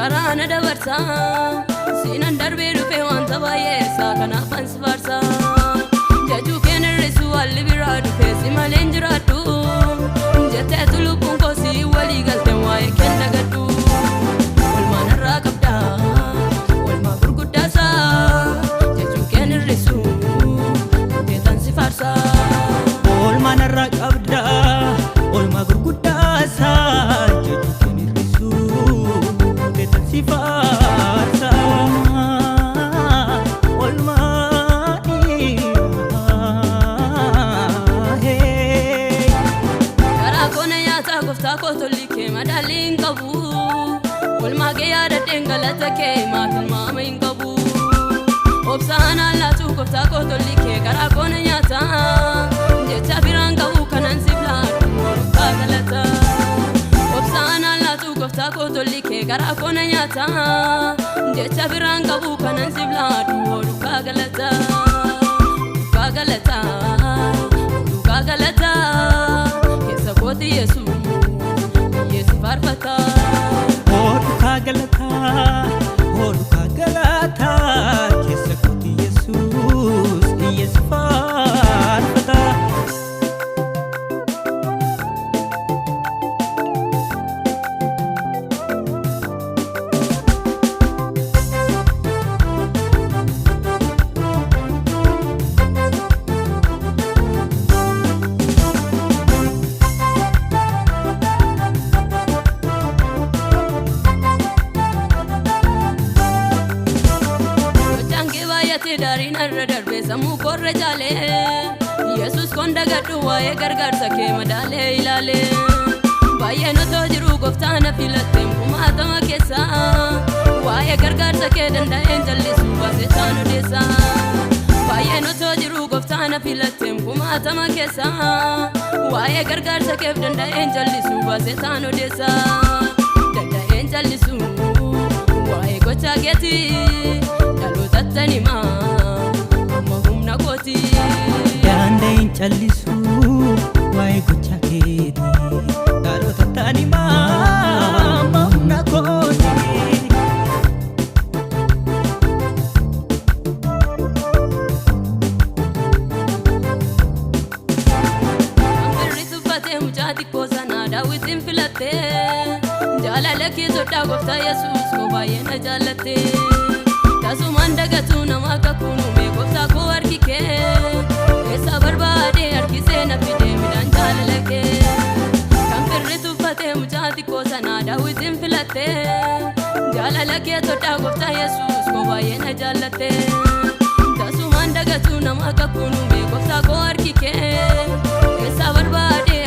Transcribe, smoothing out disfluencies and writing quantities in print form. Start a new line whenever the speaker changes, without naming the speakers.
karana dabarsa sinan darbe rufe wanta baay'eessa kanaafan si faarsa jajuu kennerreessu walli biraa dhufe si maleen jiraadhu jetteetu lubbuun koo si walii galte waa'ee kenna gadhu walmaan irraa qabda walmaa gurguddaasa jajuu kennerreessu teetan si faarsa
walmaan irraa qabda walmaa gurguddaasa jajuu kennerreessu teetan si faarsa
Kotolike madalin kabu walma ge yada dengalata ke matul mamain kabu obsana la tu kofta kotolike kara kona nyata jecha biran kabu kanan sibla kagalata obsana la tu kofta kotolike kara kona nyata jecha biran kabu kanan sibla kagalata kagalata kagalata kesa koti yesu farfata
odu kagalata kesa koti yesus yes farfata
darin arra darbe samu korre jale yesus konda gaddu waa'ee gargaarsa kee madaalee ilaale baay'ee noto jiru gooftaana filatte kumaatama keessa waa'ee gargaarsa kee danda'een jallisu baasee taan odeessa baay'ee noto jiru gooftaana filatte kumaatama keessa waa'ee gargaarsa keef danda'een jallisu baasee taan odeessa danda'een jallisu waa'ee gochaa keetii dhalootatti mahumna kooti
danda'een callisu waa'ee gochaa keetii dhalootatti mahumna kooti
ambirri tuffatee mucaa xiqqoo sanaa daawwitiin filatte jaalala kee soddaa gooftaa yesuus koo baay'ee na jaallatte tasumaan dagatu nama kakkunume gooftaa koo harki kee keessa barbaade harkisee na fide midhaan jaalala kee kan firri tuffatee mucaa xiqqoo sanaa daawwitiin filatte jaalala kee soddaa gooftaa yesuus koo baay'ee na jaallatte tasumaan dagatu nama kakkunume gooftaa koo harki kee keessa barbaade